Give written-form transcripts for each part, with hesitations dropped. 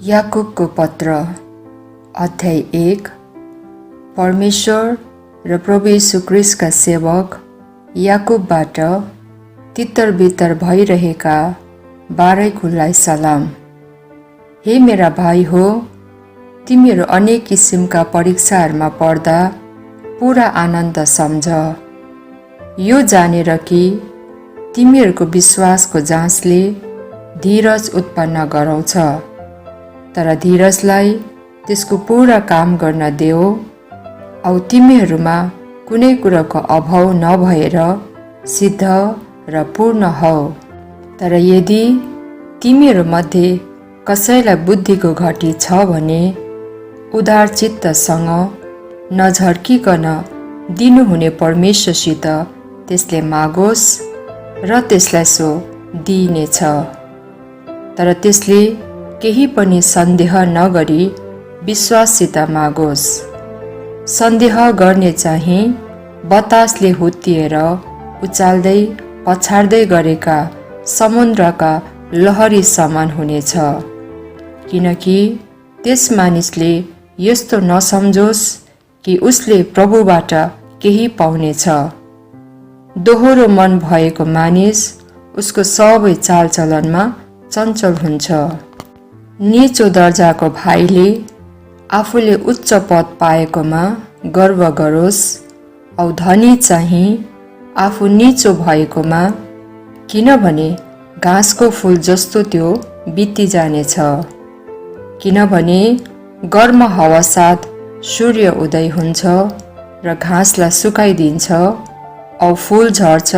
याकुबको पत्र अध्याय 1। परमेश्वर र प्रभु यीशु ख्रीष्टका सेवक याकुबबाट तित्तर भइरहेका 12 कुललाई सलाम। हे मेरा भाइ हो, तिमीहरू अनेक किसिमका परीक्षाहरूमा पर्दा पूरा आनन्द सम्झ, यो जानेर कि तिमीहरूको विश्वासको जाँचले धीरज उत्पन्न गराउँछ। तर धीरजलाई त्यसको पूरा काम गर्न देऊ औ तिमीहरूमा कुनै कुराको अभाव नभएर सिद्ध र पूर्ण हौ। तर यदि तिमीहरूमध्ये कसैलाई बुद्धिको घटी छ भने उदार चित्तसँग नझर्किकन दिनुहुने परमेश्वरसित त्यसले मागोस् र त्यसलाई सो दिइनेछ। तर त्यसले केही पनि सन्देह नगरी विश्वाससित मागोस्। सन्देह गर्ने चाहिँ बतासले हुत्तिएर उचाल्दै पछाड्दै गरेका समुद्रका लहरी समान हुनेछ। किनकि त्यस मानिसले यस्तो नसम्झोस् कि उसले प्रभुबाट केही पाउनेछ। दोहोरो मन भएको मानिस उसको सबै चालचलनमा चञ्चल हुन्छ। नीचो दर्जाको भाइले आफूले उच्च पद पाएकोमा गर्व गरोस् औ धनी चाहिँ आफू नीचो भएकोमा, किनभने घाँसको फूल जस्तो त्यो बित्ती जानेछ। किनभने गर्म हावासाथ सूर्य उदय हुन्छ र घाँसलाई सुकाइदिन्छ औ फूल झर्छ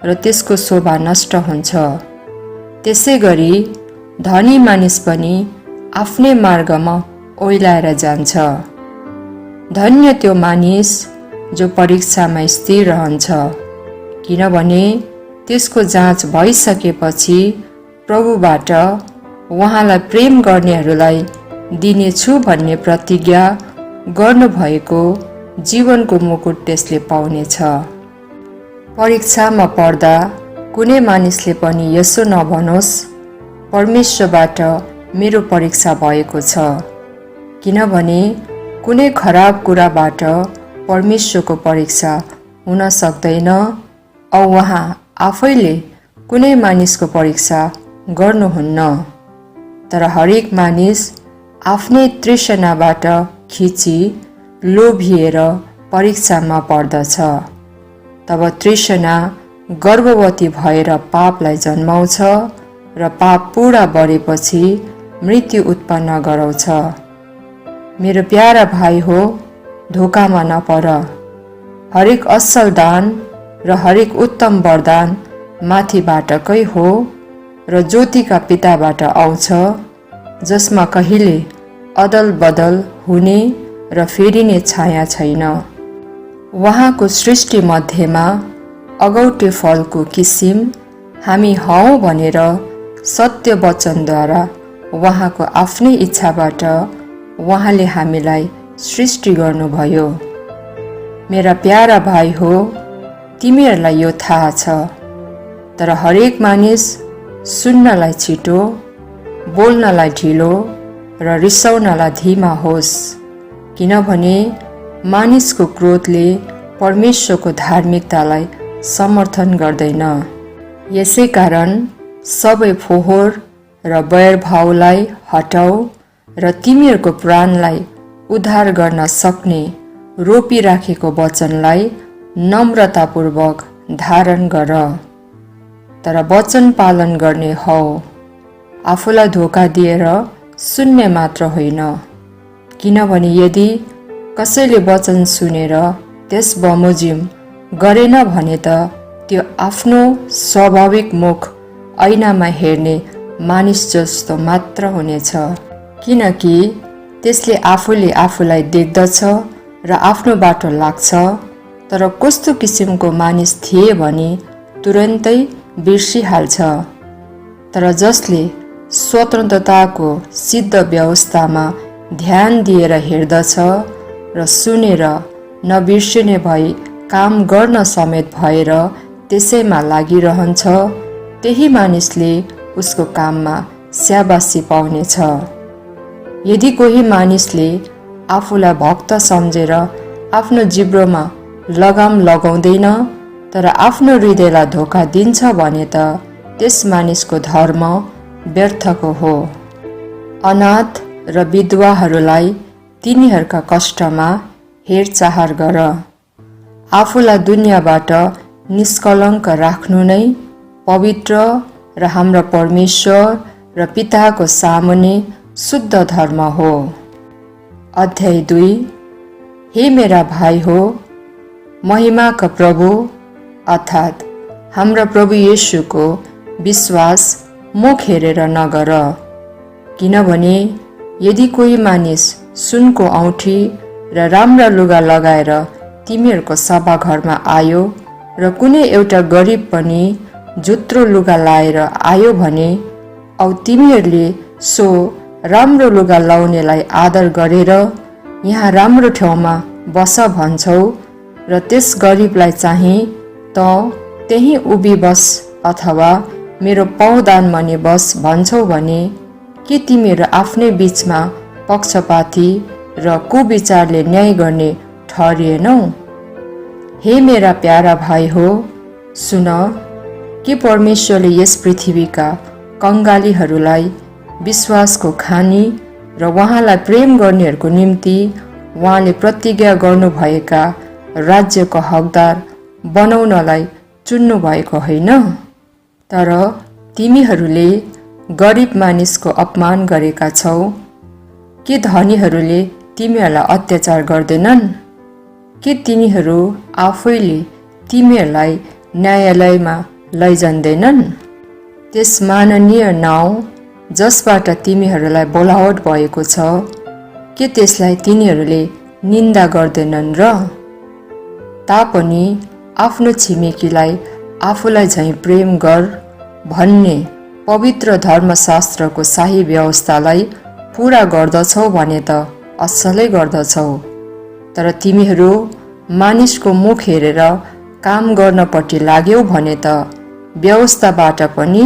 र त्यसको शोभा नष्ट हुन्छ। त्यसै गरी धनी मानिस पनि आफ्नै मार्गमा ओइलाएर जान्छ। धन्य त्यो मानिस जो परीक्षामा स्थिर रहन्छ, किनभने त्यसको जाँच भइसकेपछि प्रभुबाट उहाँलाई प्रेम गर्नेहरूलाई दिनेछु भन्ने प्रतिज्ञा गर्नुभएको जीवनको मुकुट त्यसले पाउनेछ। परीक्षामा पर्दा कुनै मानिसले पनि यसो नभनोस्, परमेश्वरबाट मेरो परीक्षा भएको छ। किनभने कुनै खराब कुराबाट परमेश्वरको परीक्षा हुन सक्दैन औ उहाँ आफैले कुनै मानिसको परीक्षा गर्नुहुन्न। तर हरेक मानिस आफ्नै तृष्णाबाट खिची लोभिएर परीक्षामा पर्दछ। तब तृष्णा गर्भवती भएर पापलाई जन्माउँछ र पाप पूरा बढेपछि मृत्यु उत्पन्न गराउँछ। मेरो प्यारा भाइ हो, धोकामा नपर। हरेक असल दान र हरेक उत्तम वरदान माथिबाटकै हो र ज्योतिका पिताबाट आउँछ, जसमा कहिले अदल बदल हुने र फेरिने छाया छैन। उहाँको सृष्टि मध्येमा अगौटे फलको किसिम हामी हौं भनेर सत्य वचनद्वारा उहाँको आफ्नै इच्छाबाट उहाँले हामीलाई सृष्टि गर्नुभयो। मेरा प्यारा भाइ हो, तिमीहरूलाई यो थाहा छ। तर हरेक मानिस सुन्नलाई छिटो, बोल्नलाई ढिलो र रिसाउनलाई धीमा होस्। किनभने मानिसको क्रोधले परमेश्वरको धार्मिकतालाई समर्थन गर्दैन। यसै कारण सबै फोहोर र वैरभावलाई हटाऊ र तिमीहरूको प्राणलाई उद्धार गर्न सक्ने रोपिराखेको वचनलाई नम्रतापूर्वक धारण गर। तर वचन पालन गर्ने हौ, आफूलाई धोका दिएर सुन्ने मात्र होइन। किनभने यदि कसैले वचन सुनेर त्यस बमोजिम गरेन भने त त्यो आफ्नो स्वाभाविक मुख ऐनामा हेर्ने मानिस जस्तो मात्र हुनेछ। किनकि त्यसले आफूले आफूलाई देख्दछ र आफ्नो बाटो लाग्छ। तर कस्तो किसिमको मानिस थिए भने तुरन्तै बिर्सिहाल्छ। तर जसले स्वतन्त्रताको सिद्ध व्यवस्थामा ध्यान दिएर हेर्दछ र सुनेर नबिर्सिने भई काम गर्न समेत भएर त्यसैमा लागिरहन्छ, त्यही मानिसले उसको काममा स्याबासी पाउनेछ। यदि कोही मानिसले आफूलाई भक्त सम्झेर आफ्नो जिब्रोमा लगाम लगाउँदैन तर आफ्नो हृदयलाई धोका दिन्छ भने त त्यस मानिसको धर्म व्यर्थको हो। अनाथ र विधवाहरूलाई तिनीहरूका कष्टमा हेरचाह गर। आफूलाई दुनियाँबाट निष्कलङ्क राख्नु नै पवित्र र हाम्रो परमेश्वर र पिताको सामुन्ने शुद्ध धर्म हो। अध्याय 2। हे मेरा भाइ हो, महिमाका प्रभु अर्थात् हाम्रा प्रभु येशूको विश्वास मुख हेरेर नगर। किनभने यदि कोही मानिस सुनको औँठी र राम्रा लुगा लगाएर तिमीहरूको सभाघरमा आयो र कुनै एउटा गरिब पनि जुत्रो लुगा लाएर आयो भने औ तिमीहरूले सो राम्रो लुगा लाउनेलाई आदर गरेर यहाँ राम्रो ठाउँमा बस भन्छौ र त्यस गरिबलाई चाहिँ त त्यही उभि बस अथवा मेरो पाउदानमानि बस भन्छौ भने के तिमीहरू आफ्नै बीचमा पक्षपाती र कुविचारले न्याय गर्ने ठहरिएनौ? हे मेरा प्यारा भाइ हो, सुन के परमेश्वरले यस पृथ्वीका कंगालीहरूलाई विश्वासको खानी र उहाँलाई प्रेम गर्नेहरूको निम्ति उहाँले प्रतिज्ञा गर्नुभएका राज्यको हकदार बनाउनलाई चुन्नु भएको होइन? तर तिमीहरूले गरिब मानिसको अपमान गरेका छौ। के धनीहरूले तिमीहरूलाई अत्याचार गर्दैनन्? के तिनीहरू आफैले तिमीहरूलाई न्यायालयमा लैजान्दैनन्? त्यस माननीय नाउँ जसबाट तिमीहरूलाई बोलावट भएको छ, के त्यसलाई तिनीहरूले निन्दा गर्दैनन् र? तापनि आफ्नो छिमेकीलाई आफूलाई झैँ प्रेम गर भन्ने पवित्र धर्मशास्त्रको शाही व्यवस्थालाई पूरा गर्दछौ भने त असलै गर्दछौ। तर तिमीहरू मानिसको मुख हेरेर काम गर्नपट्टि लाग्यौ भने त व्यवस्थाबाट पनि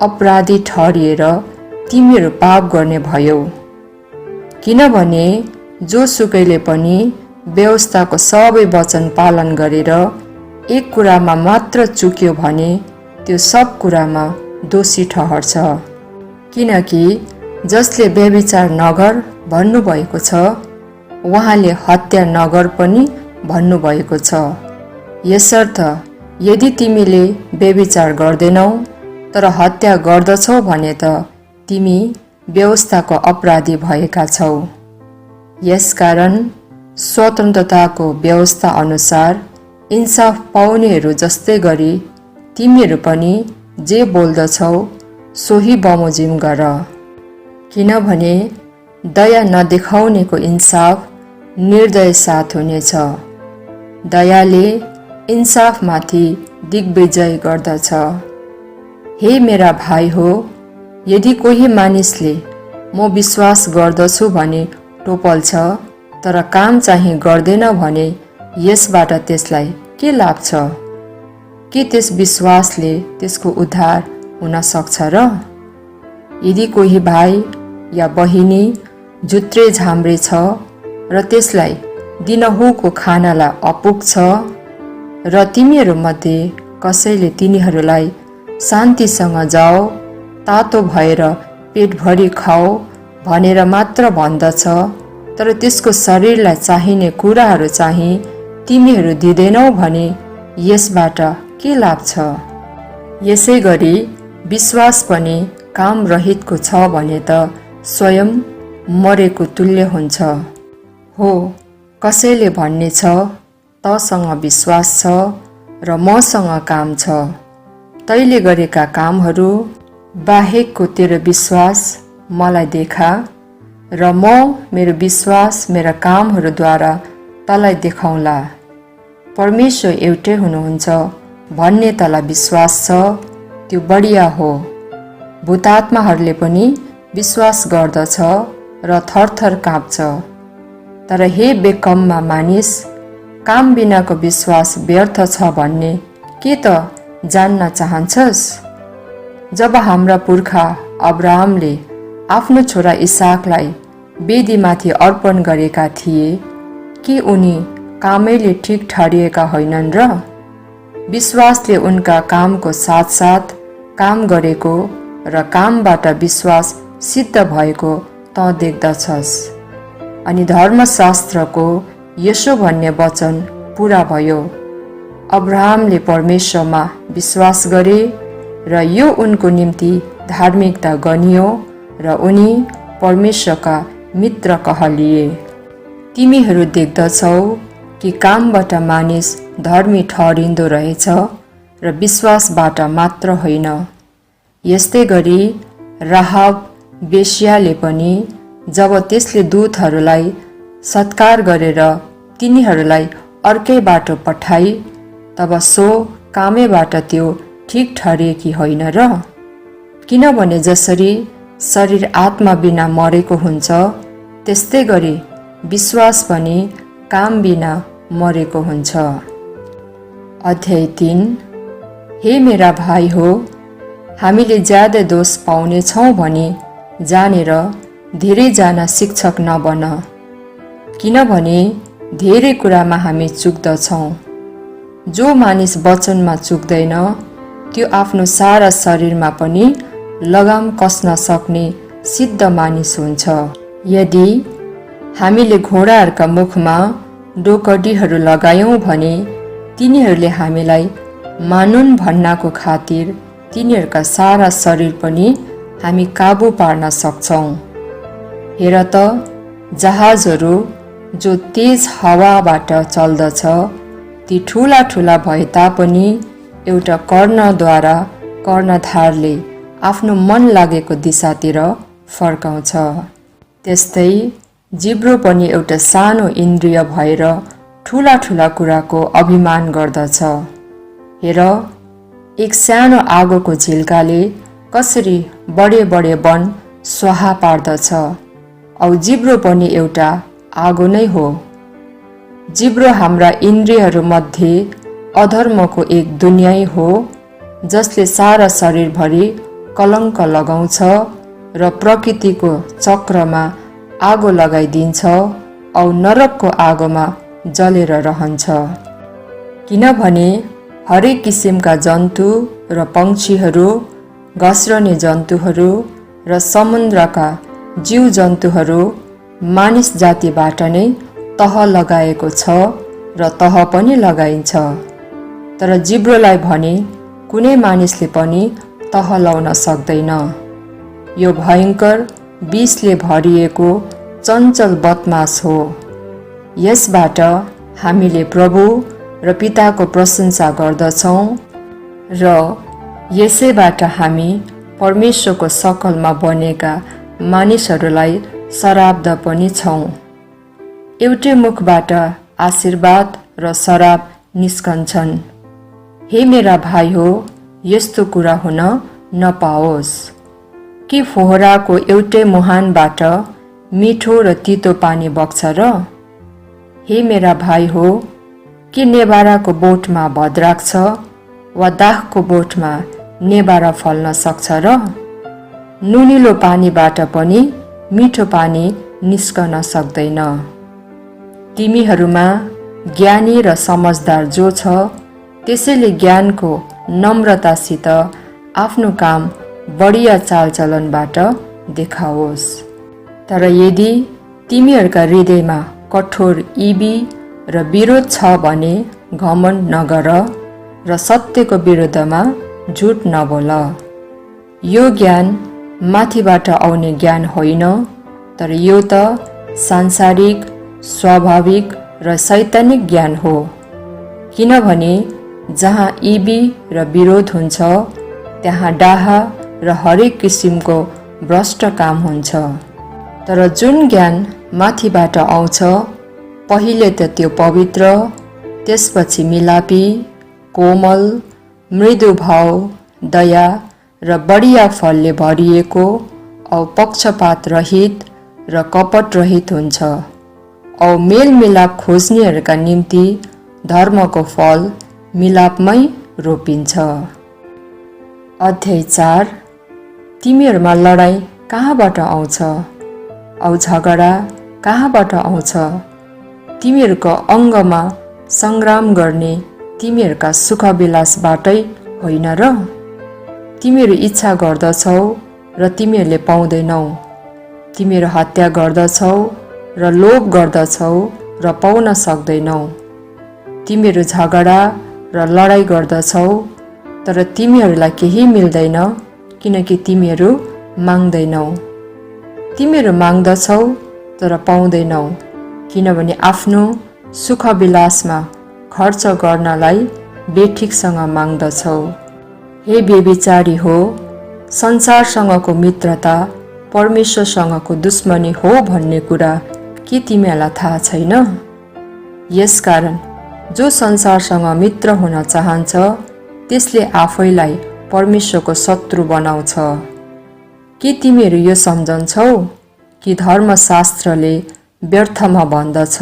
अपराधी ठहरिएर तिमीहरू पाप गर्ने भयौ। किनभने जो सुकैले पनि व्यवस्थाको सबै वचन पालन गरेर एक कुरामा मात्र चुक्यो भने त्यो सब कुरामा दोषी ठहर्छ। किनकि जसले व्यभिचार नगर भन्नुभएको छ उहाँले हत्या नगर पनि भन्नुभएको छ। यसर्थ यदि तिमीले व्यभिचार गर्दैनौ तर हत्या गर्दछौ भने त तिमी व्यवस्थाको अपराधी भएका छौ। यसकारण स्वतन्त्रताको व्यवस्था अनुसार इन्साफ पाउनेहरू जस्तै गरी तिमीहरू पनि जे बोल्दछौ सोही बमोजिम गर। किनभने दया नदेखाउनेको इन्साफ निर्दय साथ हुनेछ। दयाले इन्साफमाथि दिग्विजय गर्दछ। हे मेरा भाइ हो, यदि कोही मानिसले म विश्वास गर्दछु भने टोपल्छ तर काम चाहिँ गर्दैन भने यसबाट त्यसलाई के लाभ छ? के त्यस विश्वासले त्यसको उद्धार हुन सक्छ र? यदि कोही भाइ या बहिनी जुत्रे झाम्रे छ र त्यसलाई दिनहुँको खानालाई अपुग छ र तिमीहरूमध्ये कसैले तिनीहरूलाई शान्तिसँग जाओ, तातो भएर पेटभरि खाओ भनेर मात्र भन्दछ तर त्यसको शरीरलाई चाहिने कुराहरू चाहिँ तिमीहरू दिँदैनौ भने यसबाट के लाभ छ? यसै गरी विश्वास पनि काम रहितको छ भने त स्वयं मरेको तुल्य हुन्छ। हो, कसैले भन्ने छ तसँग विश्वास छ र मसँग काम छ। तैले गरेका कामहरू बाहेकको तेरो विश्वास मलाई देखा र म मेरो विश्वास मेरा कामहरूद्वारा तँलाई देखाउँला। परमेश्वर एउटै हुनुहुन्छ भन्ने तँलाई विश्वास छ, त्यो बढिया हो। भूतात्माहरूले पनि विश्वास गर्दछ र थरथर काँप्छ। तर हे बेकममा मानिस, काम बिनाको विश्वास व्यर्थ छ भन्ने के त जान्न चाहन्छस्? जब हाम्रा पुर्खा अब्राहमले आफ्नो छोरा इसाकलाई वेदीमाथि अर्पण गरेका थिए, के उनी कामैले ठिक ठहरिएका होइनन् र? विश्वासले उनका कामको साथसाथ काम गरेको र कामबाट विश्वास सिद्ध भएको तँ देख्दछस्। अनि धर्मशास्त्रको यसो भन्ने वचन पूरा भयो, अब्राहमले परमेश्वरमा विश्वास गरे र यो उनको निम्ति धार्मिकता गनियो र उनी परमेश्वरका मित्र कहलिए। तिमीहरू देख्दछौ कि कामबाट मानिस धर्मी ठहरिँदो रहेछ र विश्वासबाट मात्र होइन। यस्तै गरी राहाब वेश्याले पनि जब त्यसले दूतहरूलाई सत्कार गरेर तिनीहरूलाई अर्कै बाटो पठाई, तब सो कामैबाट त्यो ठिक ठहरिएकी होइन र? किनभने जसरी शरीर आत्मा बिना मरेको हुन्छ, त्यस्तै गरी विश्वास पनि काम बिना मरेको हुन्छ। अध्याय 3। हे मेरा भाइ हो, हामीले ज्यादै दोष पाउने छौँ भनी जानेर धेरैजना शिक्षक नबन, किनभने धेरै कुरामा हामी चुक्दछौँ। जो मानिस वचनमा चुक्दैन, त्यो आफ्नो सारा शरीरमा पनि लगाम कस्न सक्ने सिद्ध मानिस हुन्छ। यदि हामीले घोडाहरूका मुखमा डोकडीहरू लगायौँ भने तिनीहरूले हामीलाई मानुन् भन्नको खातिर तिनीहरूका सारा शरीर पनि हामी काबु पार्न सक्छौँ। हेर त, जहाजहरू जो तेज हावाबाट चल्दछ, ती ठुला ठुला भए तापनि एउटा कर्णद्वारा कर्णधारले आफ्नो मन लागेको दिशातिर फर्काउँछ। त्यस्तै जिब्रो पनि एउटा सानो इन्द्रिय भएर ठुला ठुला कुराको अभिमान गर्दछ। हेर, एक सानो आगोको झिल्काले कसरी बडे बडे वन स्वाहा पार्दछ, औ जिब्रो पनि एउटा आगो नै हो। जिब्रो हाम्रा इन्द्रियहरूमध्ये अधर्मको एक दुनियाँ हो, जसले सारा शरीरभरि कलङ्क लगाउँछ र प्रकृतिको चक्रमा आगो लगाइदिन्छ औ नरकको आगोमा जलेर रहन्छ। किनभने हरेक किसिमका जन्तु र पक्षीहरू, घस्रने जन्तुहरू र समुद्रका जीव जन्तुहरू मानिस जातिबाट नै तह लगाएको छ र तह पनि लगाइन्छ। तर जिब्रोलाई भने कुनै मानिसले पनि तह लाउन सक्दैन। यो भयङ्कर विषले भरिएको चञ्चल बदमास हो। यसबाट हामीले प्रभु र पिताको प्रशंसा गर्दछौँ र यसैबाट हामी परमेश्वरको शकलमा बनेका मानिसहरूलाई श्राप्द पनि छौँ। एउटै मुखबाट आशीर्वाद र श्राप निस्कन्छन्। हे मेरा भाइ हो, यस्तो कुरा हुन नपाओस्। के फोहराको एउटै मुहानबाट मिठो र तितो पानी बग्छ र? हे मेरा भाइ हो, के नेभाराको बोटमा भद्राक्ष वा दाखको बोटमा नेभारा फल्न सक्छ र? नुनिलो पानीबाट पनि मिठो पानी निस्कन सक्दैन। तिमीहरूमा ज्ञानी र समझदार जो छ, त्यसैले ज्ञानको नम्रतासित आफ्नो काम बढिया चालचलनबाट देखाओस्। तर यदि तिमीहरूका हृदयमा कठोर इबी र विरोध छ भने घमण्ड नगर र सत्यको विरुद्धमा झुट नबोल। यो ज्ञान माथिबाट आउने ज्ञान होइन, तर यो त सांसारिक, स्वाभाविक र शैतानिक ज्ञान हो। किनभने जहाँ इबी र विरोध हुन्छ, त्यहाँ डाहा र हरेक किसिमको भ्रष्ट काम हुन्छ। तर जुन ज्ञान माथिबाट आउँछ, पहिले त त्यो पवित्र, त्यसपछि मिलापी, कोमल, मृदु भाव, दया र बढिया फलले भरिएको औ पक्षपात रहित र कपट रहित हुन्छ। औ मेलमिलाप खोज्नेहरूका निम्ति धर्मको फल मिलापमै रोपिन्छ। अध्याय 4। तिमीहरूमा लडाईँ कहाँबाट आउँछ? औ झगडा कहाँबाट आउँछ? तिमीहरूको अङ्गमा सङ्ग्राम गर्ने तिमीहरूका सुखविलासबाटै होइन र? तिमीहरू इच्छा गर्दछौ र तिमीहरूले पाउँदैनौ। तिमीहरू हत्या गर्दछौ र लोभ गर्दछौ र पाउन सक्दैनौ। तिमीहरू झगडा र लडाईँ गर्दछौ, तर तिमीहरूलाई केही मिल्दैन किनकि तिमीहरू माग्दैनौ। तिमीहरू माग्दछौ तर पाउँदैनौ किनभने आफ्नो सुखविलासमा खर्च गर्नलाई बेठिकसँग माग्दछौ। हे व्यभिचारी हो, संसारसँगको मित्रता परमेश्वरसँगको दुश्मनी हो भन्ने कुरा के तिमीहरूलाई थाहा छैन? यसकारण जो संसारसँग मित्र हुन चाहन्छ त्यसले आफैलाई परमेश्वरको शत्रु बनाउँछ। के तिमीहरू यो सम्झन्छौ कि धर्मशास्त्रले व्यर्थमा भन्दछ,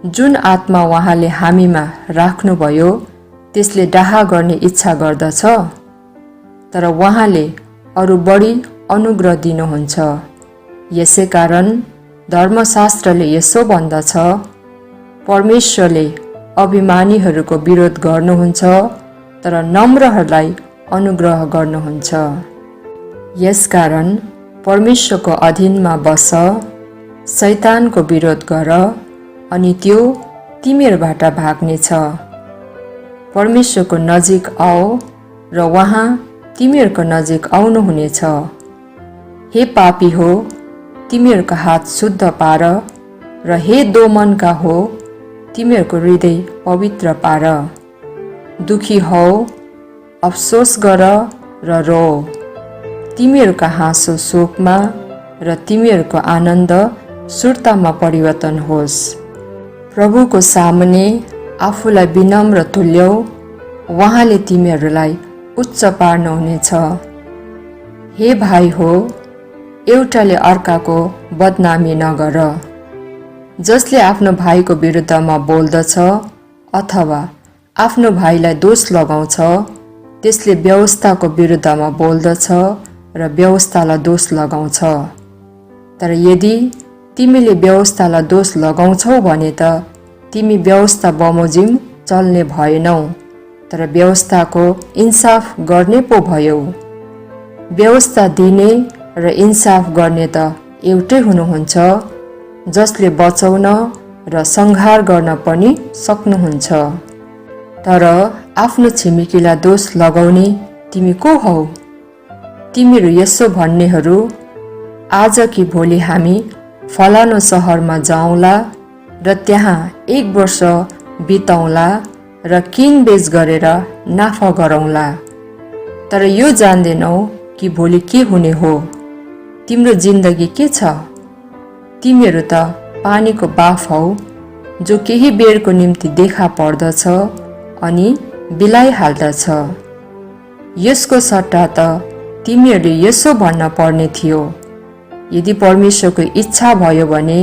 जुन आत्मा उहाँले हामीमा राख्नुभयो त्यसले डाहा गर्ने इच्छा गर्दछ, तर उहाँले अरू बढी अनुग्रह दिनुहुन्छ। यसै कारण धर्मशास्त्रले यसो भन्दछ, परमेश्वरले अभिमानीहरूको विरोध गर्नुहुन्छ तर नम्रहरूलाई अनुग्रह गर्नुहुन्छ। यसकारण परमेश्वरको अधीनमा बस, शैतानको विरोध गर अनि त्यो तिमीहरूबाट भाग्नेछ। परमेश्वरको नजिक आओ र उहाँ तिमीहरूको नजिक आउनुहुनेछ। हे पापी हो, तिमीहरूको हात शुद्ध पार, र हे दोमनका हो, तिमीहरूको हृदय पवित्र पार। दुखी हौ, अफसोस गर र रो। तिमीहरूका हाँसो शोकमा र तिमीहरूको आनन्द सुर्तामा परिवर्तन होस्। प्रभुको सामुन्ने आफूलाई विनम्र तुल्याऊ, उहाँले तिमीहरूलाई उच्च पार्नुहुनेछ। हे भाइ हो, एउटाले अर्काको बदनामी नगर। जसले आफ्नो भाइको विरुद्धमा बोल्दछ अथवा आफ्नो भाइलाई दोष लगाउँछ त्यसले व्यवस्थाको विरुद्धमा बोल्दछ र व्यवस्थालाई दोष लगाउँछ। तर यदि तिमीले व्यवस्थालाई दोष लगाउँछौ भने त तिमी व्यवस्था बमोजिम चल्ने भएनौ, तर व्यवस्थाको इन्साफ गर्ने पो भयौ। व्यवस्था दिने र इन्साफ गर्ने त एउटै हुनुहुन्छ, जसले बचाउन र संहार गर्न पनि सक्नुहुन्छ। तर आफ्नो छिमेकीलाई दोष लगाउने तिमी को हौ? तिमीहरू यसो भन्नेहरू, आज कि भोलि हामी फलानो सहरमा जाउँला र त्यहाँ 1 वर्ष बिताउँला र किनबेच गरेर नाफा गरौँला। तर यो जान्दैनौ कि भोलि के हुने हो। तिम्रो जिन्दगी के छ? तिमीहरू त पानीको बाफ हौ, जो केही बेरको निम्ति देखा पर्दछ अनि बिलाइहाल्दछ। यसको सट्टा त तिमीहरूले यसो भन्न पर्ने थियो, यदि परमेश्वरको इच्छा भयो भने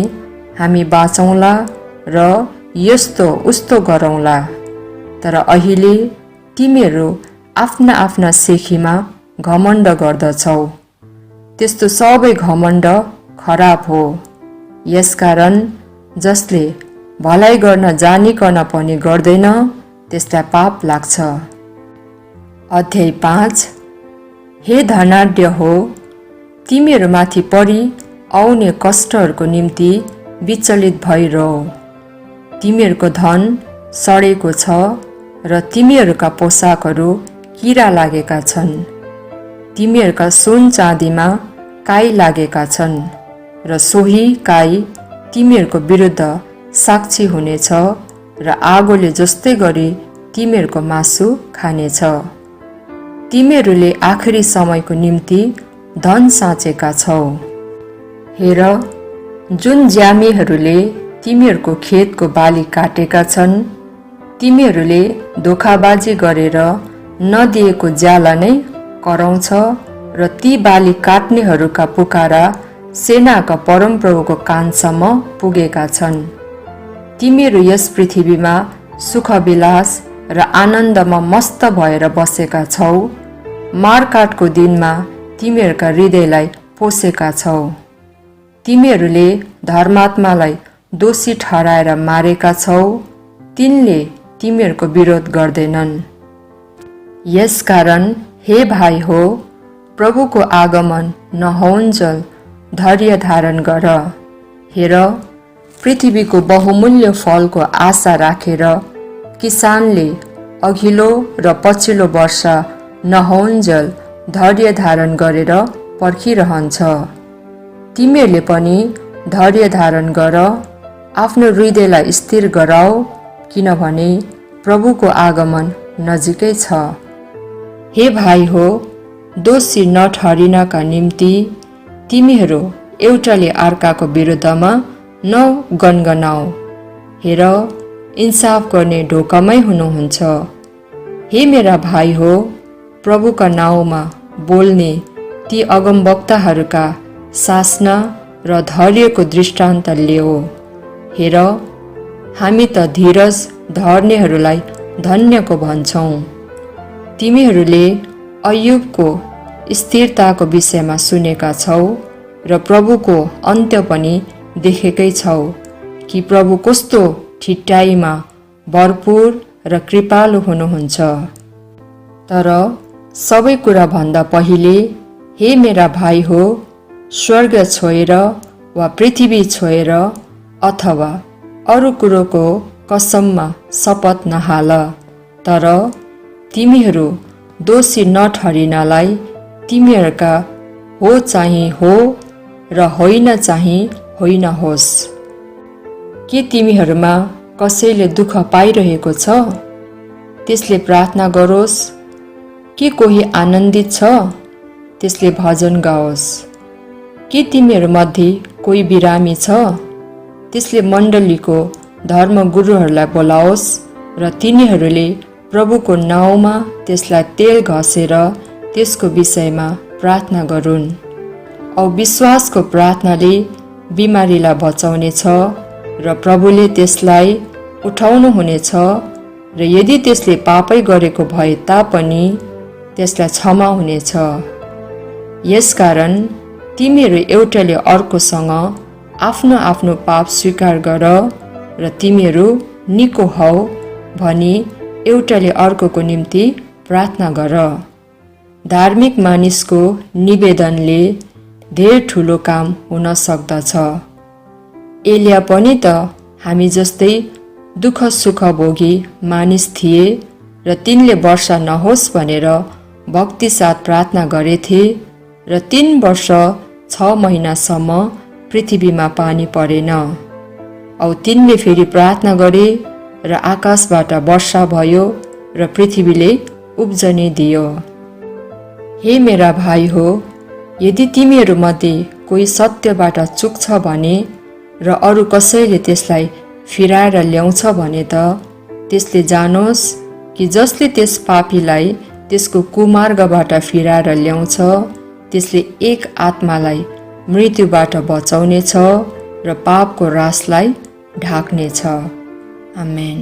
हामी बाँचौँला र यस्तो उस्तो गरौँला। तर अहिले तिमीहरू आफ्ना आफ्ना सेखीमा घमण्ड गर्दछौ। त्यस्तो सबै घमण्ड खराब हो। यसकारण जसले भलाइ गर्न जानिकन पनि गर्दैन त्यसलाई पाप लाग्छ। अध्याय 5। हे धनाढ्य हो, तिमीहरूमाथि परि आउने कष्टहरूको निम्ति विचलित भइरह। तिमीहरूको धन सडेको छ र तिमीहरूका पोसाकहरू किरा लागेका छन्। तिमीहरूका सुन चाँदीमा काई लागेका छन् र सोही काई तिमीहरूको विरुद्ध साक्षी हुनेछ र आगोले जस्तै गरी तिमीहरूको मासु खानेछ। तिमीहरूले आखिरी समयको निम्ति धन साँचेका छौ। हेर, जुन ज्यामीहरूले तिमीहरूको खेतको बाली काटेका छन्, तिमीहरूले धोखाबाजी गरेर नदिएको ज्याला नै कराउँछ र ती बाली काट्नेहरूका पुकारा सेनाका परमप्रभुको कानसम्म पुगेका छन्। तिमीहरू यस पृथ्वीमा सुखविलास र आनन्दमा मस्त भएर बसेका छौ। मारकाटको दिनमा तिमीहरूका हृदयलाई पोसेका छौ। तिमीहरूले धर्मात्मालाई दोषी ठहराएर मारेका छौ, तिनले तिमीहरूको विरोध गर्दैनन्। यसकारण हे भाइ हो, प्रभुको आगमन नहोउन्जेल धैर्य धारण गर। हेर, पृथ्वीको बहुमूल्य फलको आशा राखेर किसानले अघिल्लो र पछिल्लो वर्ष नहोउन्जेल धैर्य धारण गरेर पर्खिरहन्छ। तिमीहरूले पनि धैर्य धारण गर, आफ्नो हृदयलाई स्थिर गराऊ, किनभने प्रभुको आगमन नजिकै छ। हे भाइ हो, दोषी नठहरिनका निम्ति तिमीहरू एउटाले अर्काको विरुद्धमा नगनगनाऊ। हेर, इन्साफ गर्ने ढोकामै हुनुहुन्छ। हे मेरा भाइ हो, प्रभुका नाउँमा बोल्ने ती अगमवक्ताहरूका शासना र धैर्यको दृष्टान्त ल्याऊ। हेर, हामी त धीरज धर्नेहरूलाई धन्यको भन्छौँ। तिमीहरूले अय्युबको स्थिरताको विषयमा सुनेका छौ र प्रभुको अन्त्य पनि देखेकै छौ कि प्रभु कस्तो ठिट्टाइमा भरपुर र कृपालु हुनुहुन्छ। तर सबै कुरा भन्दा पहिले हे मेरा भाइ हो, स्वर्ग छोएर वा पृथ्वी छोएर अथवा अरू कुरोको कसममा शपथ नहाल। तर तिमीहरू दोषी नठहरिनलाई तिमीहरूका हो चाहिँ हो र होइन चाहिँ होइन होस्। के तिमीहरूमा कसैले दुःख पाइरहेको छ? त्यसले प्रार्थना गरोस्। के कोही आनन्दित छ? त्यसले भजन गाओस्। के तिमीहरूमध्ये कोही बिरामी छ? त्यसले मण्डलीको धर्मगुरुहरूलाई बोलाओस् र तिनीहरूले प्रभुको नाउँमा त्यसलाई तेल घसेर त्यसको विषयमा प्रार्थना गरून्। औ विश्वासको प्रार्थनाले बिमारीलाई बचाउनेछ र प्रभुले त्यसलाई उठाउनु हुनेछ र यदि त्यसले पापै गरेको भए तापनि त्यसलाई क्षमा हुनेछ। यसकारण तिमीहरू एउटाले अर्कोसँग आफ्नो आफ्नो पाप स्वीकार गर र तिमीहरू निको हौ भनी एउटाले अर्कोको निम्ति प्रार्थना गर। धार्मिक मानिसको निवेदनले धेर ठुलो काम हुन सक्दछ। एलिया पनि त हामी जस्तै दुःख सुख भोगी मानिस थिए र तिनले वर्षा नहोस् भनेर भक्तिसाथ प्रार्थना गरेथे र 3 वर्ष 6 महिनासम्म पृथ्वीमा पानी परेन। औ तिनले फेरि प्रार्थना गरे र आकाशबाट वर्षा भयो र पृथ्वीले उब्जनी दियो। हे मेरा भाइ हो, यदि तिमीहरूमध्ये कोही सत्यबाट चुक्छ भने र अरू कसैले त्यसलाई फिराएर ल्याउँछ भने त त्यसले जानोस् कि जसले त्यस पापीलाई त्यसको कुमार्गबाट फिराएर ल्याउँछ त्यसले एक आत्मालाई मृत्युबाट बचाउनेछ र पापको रासलाई ढाक्नेछ। आमेन।